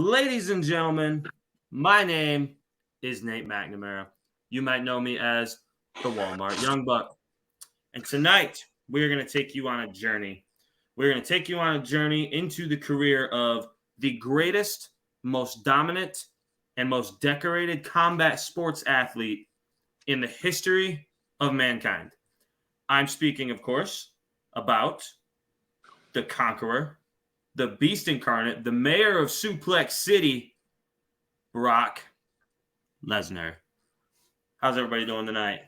Ladies and gentlemen, my name is Nate McNamara. You might know me as the Walmart Young Buck. And tonight, we're going to take you on a journey. We're going to take you on a journey into the career of the greatest, most dominant, and most decorated combat sports athlete in the history of mankind. I'm speaking, of course, about the Conqueror, the Beast Incarnate, the mayor of Suplex City, Brock Lesnar. How's everybody doing tonight?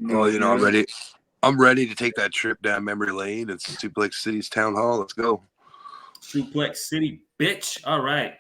Well, I'm ready to take that trip down memory lane. It's Suplex City's town hall. Let's go. Suplex City, bitch. All right.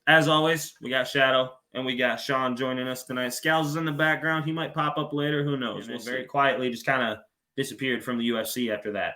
As always, we got Shadow and we got Sean joining us tonight. Scals is in the background. He might pop up later. Who knows? We'll very quietly just kind of disappeared from the UFC after that.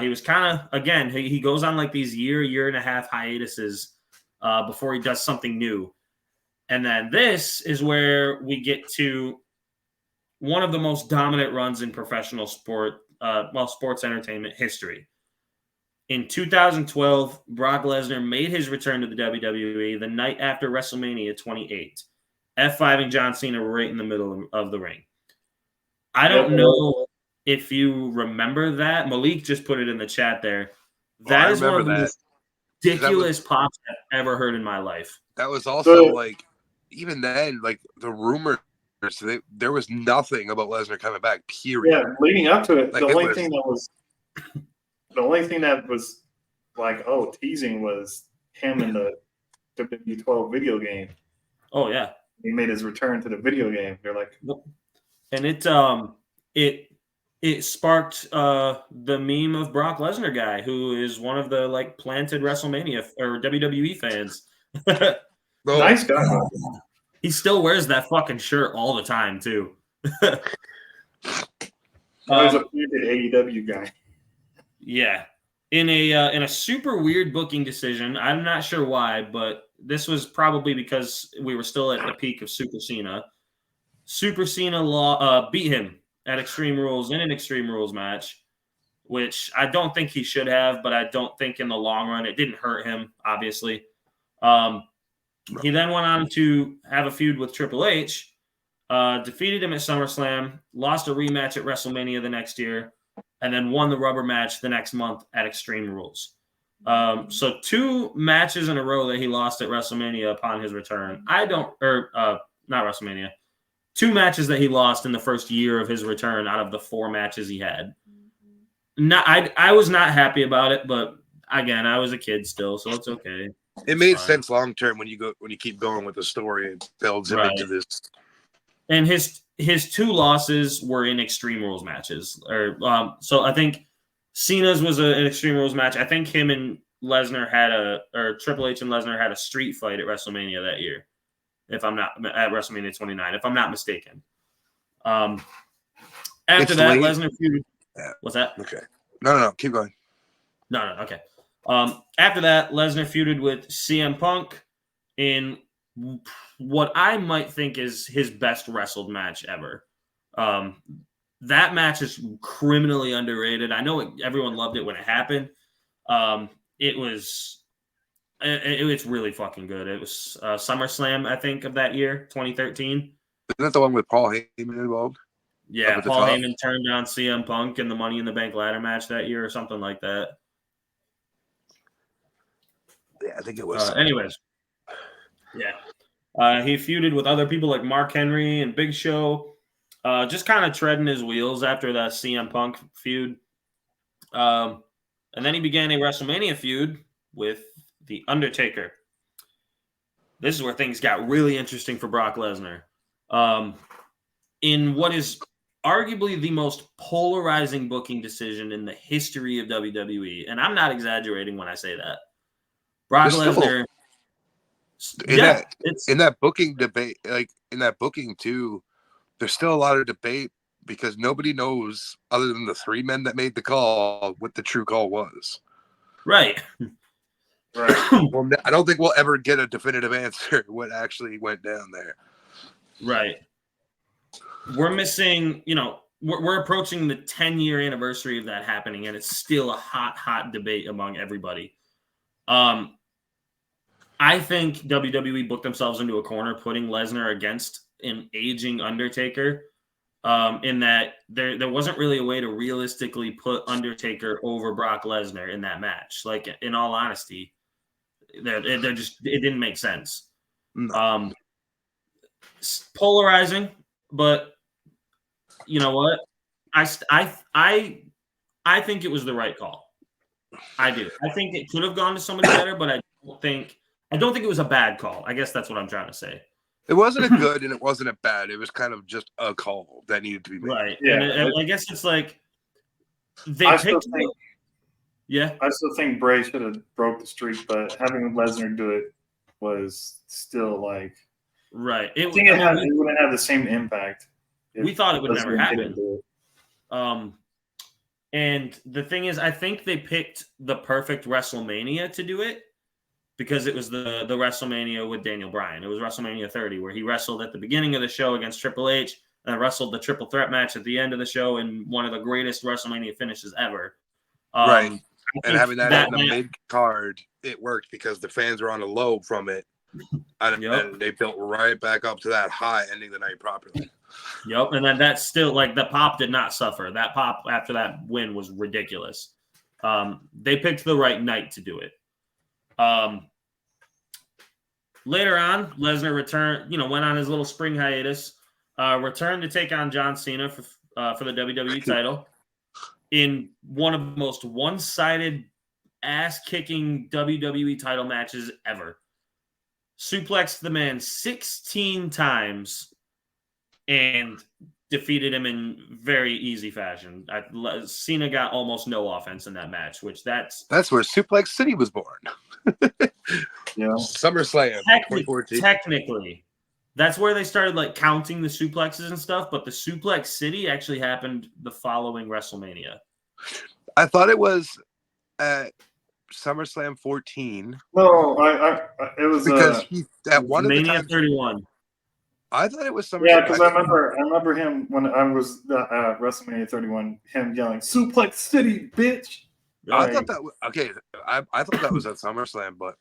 He was kind of, again, he goes on like these year and a half hiatuses before he does something new. And then this is where we get to one of the most dominant runs in professional sports entertainment history. In 2012, Brock Lesnar made his return to the WWE the night after WrestleMania 28, F5ing John Cena right in the middle of the ring. I don't know if you remember that. Malik just put it in the chat there. That is one of the most ridiculous pops I've ever heard in my life. That was also even then, the rumors, there was nothing about Lesnar coming back, period. Yeah, leading up to it, the only thing that was teasing was him in the WWE 12 video game. Oh yeah. He made his return to the video game. They're like, and it sparked the meme of Brock Lesnar guy, who is one of the planted WrestleMania or WWE fans. Nice guy. He still wears that fucking shirt all the time too. He's a planted AEW guy. Yeah. In a super weird booking decision, I'm not sure why, but this was probably because we were still at the peak of Super Cena. Super Cena beat him at Extreme Rules in an Extreme Rules match, which I don't think he should have, but I don't think in the long run it didn't hurt him, obviously. He then went on to have a feud with Triple H, defeated him at SummerSlam, lost a rematch at WrestleMania the next year, and then won the rubber match the next month at Extreme Rules. So 2 matches in a row that he lost at WrestleMania upon his return. Not WrestleMania. 2 matches that he lost in the first year of his return out of the 4 matches he had. I was not happy about it, but again, I was a kid still, so it's okay. It made sense long term when you keep going with the story and builds him into this. And his 2 losses were in Extreme Rules matches. So I think Cena's was an Extreme Rules match. I think him and Lesnar Triple H and Lesnar had a street fight at WrestleMania that year. At WrestleMania 29, if I'm not mistaken. After that, Lesnar feuded. Yeah. What's that? Okay. No, keep going. No, okay. After that, Lesnar feuded with CM Punk in what I might think is his best wrestled match ever. That match is criminally underrated. I know everyone loved it when it happened. It's really fucking good. It was SummerSlam, I think, of that year, 2013. Isn't that the one with Paul Heyman involved? Yeah, Paul Heyman turned down CM Punk in the Money in the Bank ladder match that year or something like that. Yeah, I think it was. Anyways, yeah. He feuded with other people like Mark Henry and Big Show, just kind of treading his wheels after that CM Punk feud. And then he began a WrestleMania feud with The Undertaker. This is where things got really interesting for Brock Lesnar. In what is arguably the most polarizing booking decision in the history of WWE, and I'm not exaggerating when I say that. Brock Lesnar. In that booking debate, in that booking too, there's still a lot of debate because nobody knows, other than the 3 men that made the call, what the true call was. Right. Well, I don't think we'll ever get a definitive answer what actually went down there. Right. We're missing, we're approaching the 10-year anniversary of that happening, and it's still a hot debate among everybody. I think WWE booked themselves into a corner, putting Lesnar against an aging Undertaker. In that there wasn't really a way to realistically put Undertaker over Brock Lesnar in that match. Like, in all honesty, they're just, it didn't make sense. No. Polarizing, but you know what? I think it was the right call. I do. I think it could have gone to somebody better, but I don't think it was a bad call. I guess that's what I'm trying to say. It wasn't a good and it wasn't a bad. It was kind of just a call that needed to be made. Right. Yeah, and I guess it's like they I picked. I still think Bray should have broke the streak, but having Lesnar do it was still like right. I think it wouldn't have the same impact. We thought it would never happen. Do it. And the thing is, I think they picked the perfect WrestleMania to do it because it was the WrestleMania with Daniel Bryan. It was WrestleMania 30, where he wrestled at the beginning of the show against Triple H and wrestled the triple threat match at the end of the show in one of the greatest WrestleMania finishes ever. Right. And having that in the mid card, it worked because the fans were on a low from it. And they built right back up to that high, ending the night properly. Yep. And then that's still like the pop did not suffer. That pop after that win was ridiculous. They picked the right night to do it. Later on, Lesnar returned, went on his little spring hiatus, returned to take on John Cena for the WWE title in one of the most one-sided, ass-kicking WWE title matches ever. Suplexed the man 16 times and defeated him in very easy fashion. Cena got almost no offense in that match, which that's where Suplex City was born. Yeah, SummerSlam 2014. Technically, that's where they started like counting the suplexes and stuff. But the Suplex City actually happened the following WrestleMania. I thought it was at SummerSlam 14. No, it was because he at one of the Mania times 31. I thought it was SummerSlam. Yeah, because I remember him when I was at WrestleMania 31, him yelling "Suplex City, bitch." I thought that was okay. I thought that was at SummerSlam, but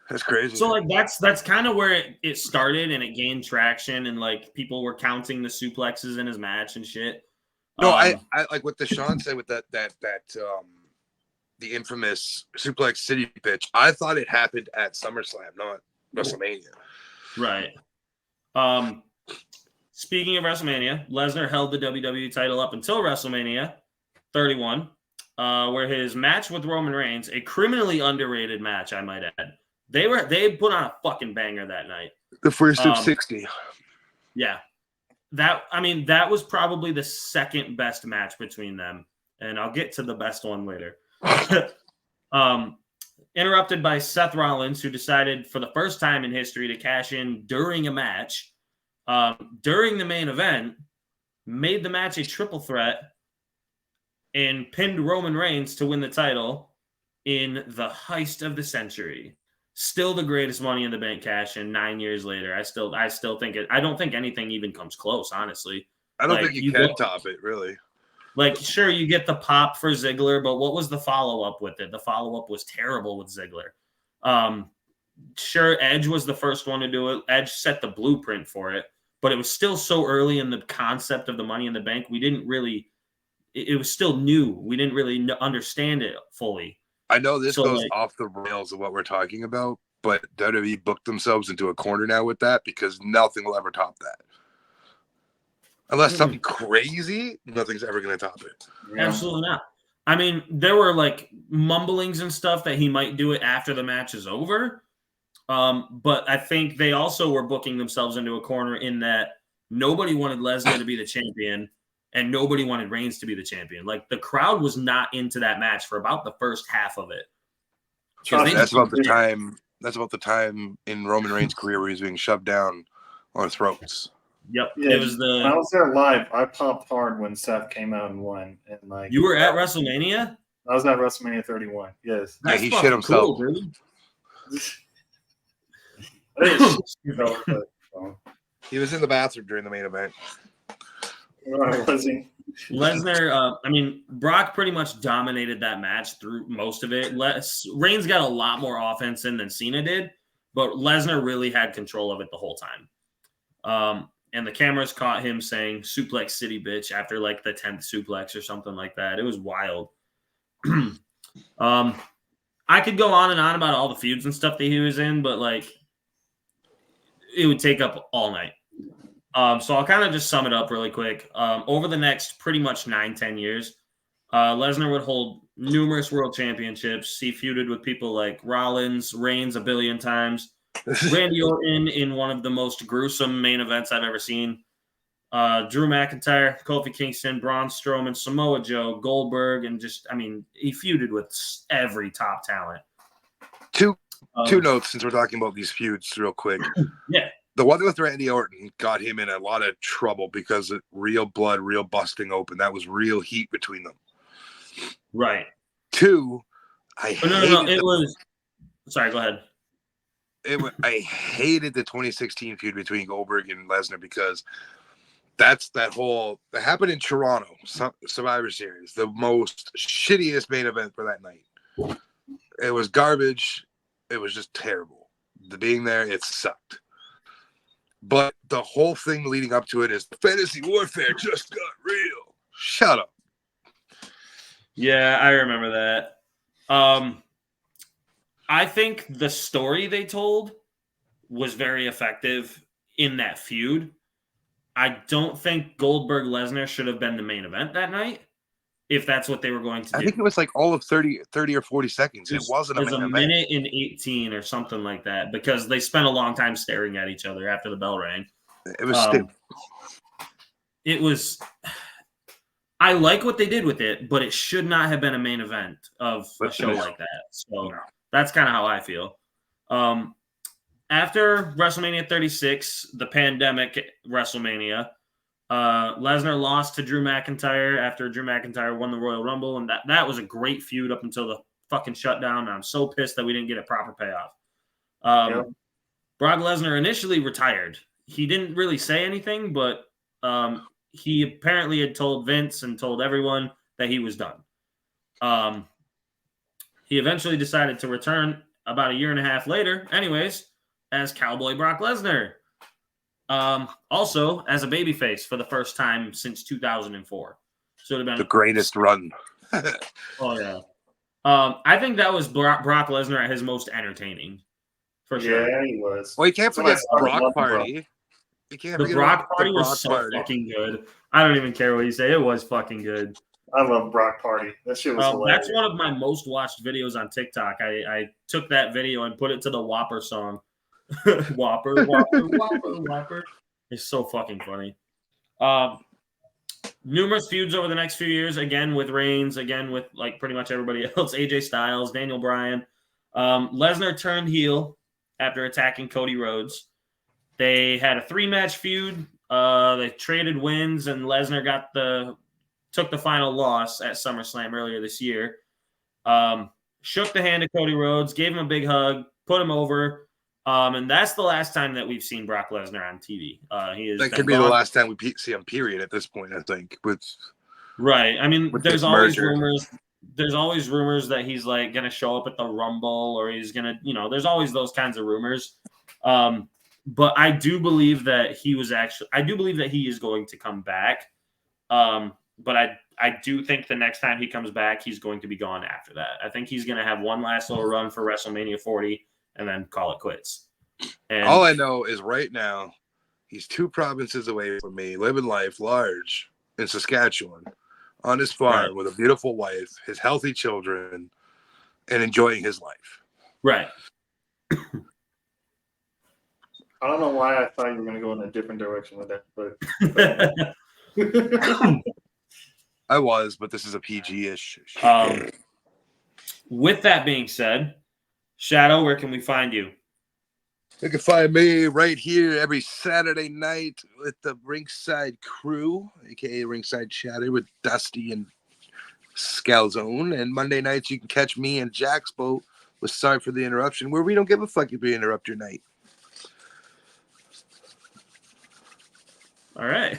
that's crazy. So like that's kind of where it started and it gained traction and like people were counting the suplexes in his match and shit. No, I like what Deshaun said with that the infamous Suplex City pitch. I thought it happened at SummerSlam, not WrestleMania. Right. Speaking of WrestleMania, Lesnar held the WWE title up until WrestleMania 31, where his match with Roman Reigns, a criminally underrated match, I might add. They put on a fucking banger that night. The first of 60. Yeah. That was probably the second best match between them. And I'll get to the best one later. Interrupted by Seth Rollins, who decided for the first time in history to cash in during a match. During the main event, made the match a triple threat and pinned Roman Reigns to win the title in the heist of the century. Still the greatest Money in the Bank cash in 9 years later. I still think it. I don't think anything even comes close, honestly. I don't think you can top it, really. Like, sure, you get the pop for Ziggler, but what was the follow-up with it? The follow-up was terrible with Ziggler. Sure, Edge was the first one to do it. Edge set the blueprint for it, but it was still so early in the concept of the Money in the Bank. We didn't really – it was still new. We didn't really understand it fully. I know this goes off the rails of what we're talking about, but WWE booked themselves into a corner now with that because nothing will ever top that. Unless something crazy, nothing's ever going to top it. Yeah. Absolutely not. I mean, there were like mumblings and stuff that he might do it after the match is over. But I think they also were booking themselves into a corner in that nobody wanted Lesnar to be the champion and nobody wanted Reigns to be the champion. Like, the crowd was not into that match for about the first half of it. That's about the time in Roman Reigns' career where he's being shoved down our throats. Yep. Yeah, it was when I was there live, I popped hard when Seth came out and won. And like, you were at WrestleMania? I was at WrestleMania 31. Yes. That's he shit himself. Cool, dude. He was in the bathroom during the main event. Was he? Lesnar, I mean, Brock pretty much dominated that match through most of it. Reigns got a lot more offense in than Cena did, but Lesnar really had control of it the whole time. And the cameras caught him saying "Suplex City, bitch" after like the 10th suplex or something like that. It was wild. I could go on and on about all the feuds and stuff that he was in, but like it would take up all night. So I'll kind of just sum it up really quick. Over the next pretty much 9-10 years, Lesnar would hold numerous world championships. He feuded with people like Rollins, Reigns a billion times, Randy Orton in one of the most gruesome main events I've ever seen. Drew McIntyre, Kofi Kingston, Braun Strowman, Samoa Joe, Goldberg, and he feuded with every top talent. Two notes since we're talking about these feuds real quick. Yeah. The one with Randy Orton got him in a lot of trouble because of real blood, real busting open. That was real heat between them. Right. Two, Sorry, go ahead. I hated the 2016 feud between Goldberg and Lesnar because that happened in Toronto, Survivor Series, the most shittiest main event for that night. It was garbage. It was just terrible. Being there, it sucked. But the whole thing leading up to it is fantasy warfare just got real. Shut up. Yeah, I remember that. I think the story they told was very effective in that feud. I don't think Goldberg-Lesnar should have been the main event that night, if that's what they were going to do. I think it was like all of 30 or 40 seconds. It wasn't a main event. It was a minute and 18 or something like that because they spent a long time staring at each other after the bell rang. It was stupid. It was... I like what they did with it, but it should not have been a main event of a show like that. So that's kind of how I feel. After WrestleMania 36, the pandemic WrestleMania, Lesnar lost to Drew McIntyre after Drew McIntyre won the Royal Rumble, and that was a great feud up until the fucking shutdown. And I'm so pissed that we didn't get a proper payoff. Brock Lesnar initially retired. He didn't really say anything, but he apparently had told Vince and told everyone that he was done. He eventually decided to return about a year and a half later, anyways, as Cowboy Brock Lesnar. Also as a babyface for the first time since 2004. So it would have been the greatest run. Oh, yeah. I think that was Brock Lesnar at his most entertaining. For sure. Yeah, he was. Well, you can't forget Brock Party. The Brock Party was so fucking good. I don't even care what you say. It was fucking good. I love Brock Party. That shit was hilarious. That's one of my most watched videos on TikTok. I took that video and put it to the Whopper song. Whopper, Whopper, Whopper, Whopper. It's so fucking funny. Numerous feuds over the next few years, again with Reigns, again with like pretty much everybody else. AJ Styles, Daniel Bryan. Lesnar turned heel after attacking Cody Rhodes. They had a 3-match feud. They traded wins, and Lesnar took the final loss at SummerSlam earlier this year. Shook the hand of Cody Rhodes, gave him a big hug, put him over. And that's the last time that we've seen Brock Lesnar on TV. That could be the last time we see him, period, at this point, I think. Right. I mean, there's always rumors. There's always rumors that he's like going to show up at the Rumble, or he's going to, there's always those kinds of rumors. But I do believe that he is going to come back. But I do think the next time he comes back, he's going to be gone after that. I think he's going to have one last little run for WrestleMania 40 and then call it quits. And all I know is right now, he's 2 provinces away from me, living life large in Saskatchewan on his farm with a beautiful wife, his healthy children, and enjoying his life. Right. I don't know why I thought you were going to go in a different direction with that, but I was, but this is a PG-ish. With that being said, Shadow, where can we find you? You can find me right here every Saturday night with the Ringside Crew, aka Ringside Shadow, with Dusty and Scalzone. And Monday nights you can catch me and Jack's boat with Sorry for the Interruption, where we don't give a fuck if we interrupt your night. All right.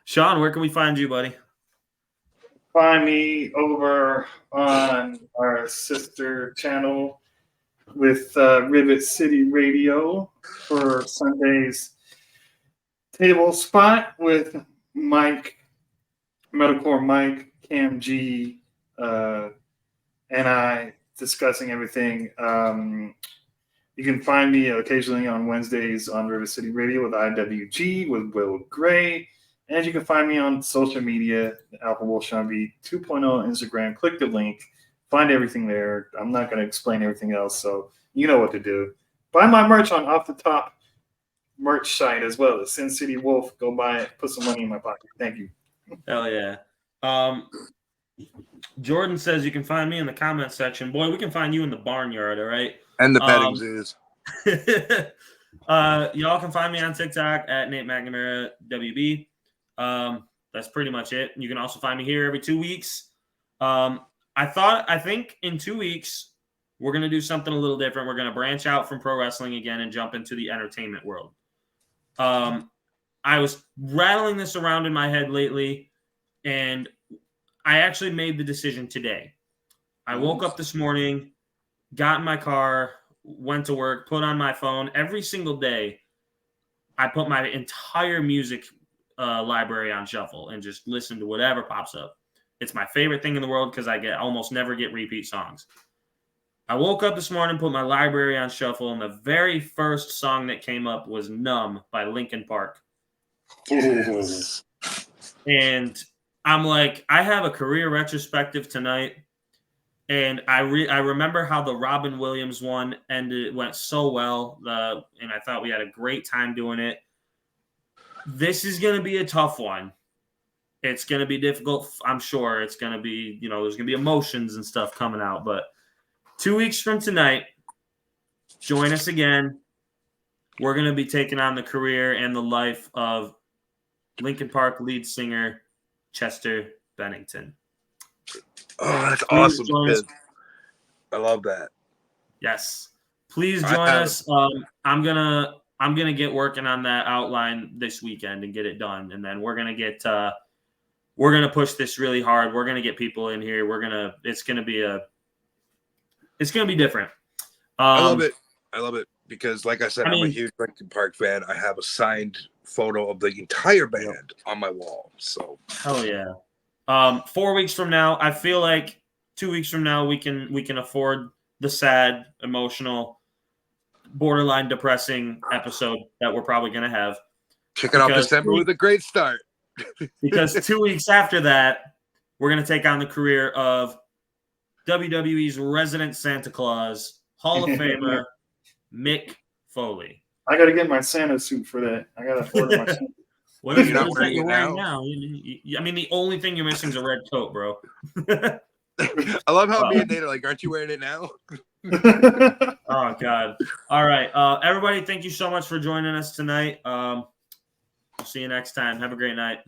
Sean, where can we find you, buddy? find me over on our sister channel with Rivet City Radio for Sunday's table spot with Mike, Metalcore Mike, Cam G, and I discussing everything. You can find me occasionally on Wednesdays on River City Radio with IWG with Will Gray. And you can find me on social media, Alpha Wolf Sean B 2.0 on Instagram. Click the link. Find everything there. I'm not going to explain everything else, so you know what to do. Buy my merch on Off the Top merch site as well. The Sin City Wolf. Go buy it. Put some money in my pocket. Thank you. Hell yeah. Jordan says you can find me in the comment section. Boy, we can find you in the barnyard, all right? And the petting zoos. Y'all can find me on TikTok at Nate McNamara WB. That's pretty much it. You can also find me here every 2 weeks. I think in 2 weeks, we're going to do something a little different. We're going to branch out from pro wrestling again and jump into the entertainment world. I was rattling this around in my head lately, and I actually made the decision today. I woke up this morning, got in my car, went to work, put on my phone. Every single day, I put my entire music library on shuffle and just listen to whatever pops up. It's my favorite thing in the world because I almost never get repeat songs. I woke up this morning, put my library on shuffle, and the very first song that came up was Numb by Linkin Park. Yes. And I'm like, I have a career retrospective tonight. And I remember how the Robin Williams one ended. It went so well. And I thought we had a great time doing it. This is going to be a tough one. It's going to be difficult. I'm sure it's going to be, there's going to be emotions and stuff coming out. But 2 weeks from tonight, join us again. We're going to be taking on the career and the life of Linkin Park lead singer Chester Bennington. Oh, that's awesome. I love that. Yes. Please join us. I'm gonna get working on that outline this weekend and get it done. And then we're gonna push this really hard. We're gonna get people in here. It's gonna be different. I love it. I love it because, like I said, I'm a huge Linkin Park fan. I have a signed photo of the entire band on my wall. So hell yeah. 4 weeks from now, I feel like 2 weeks from now we can afford the sad, emotional, borderline depressing episode that we're probably gonna have. Kicking off December with a great start. Because 2 weeks after that, we're gonna take on the career of WWE's resident Santa Claus, Hall of Famer Mick Foley. I got to get my Santa suit for that. I got to order my Santa. What is that you're wearing now? I mean, the only thing you're missing is a red coat, bro. I love how me and Nate are like, aren't you wearing it now? Oh, God. All right. Everybody, thank you so much for joining us tonight. See you next time. Have a great night.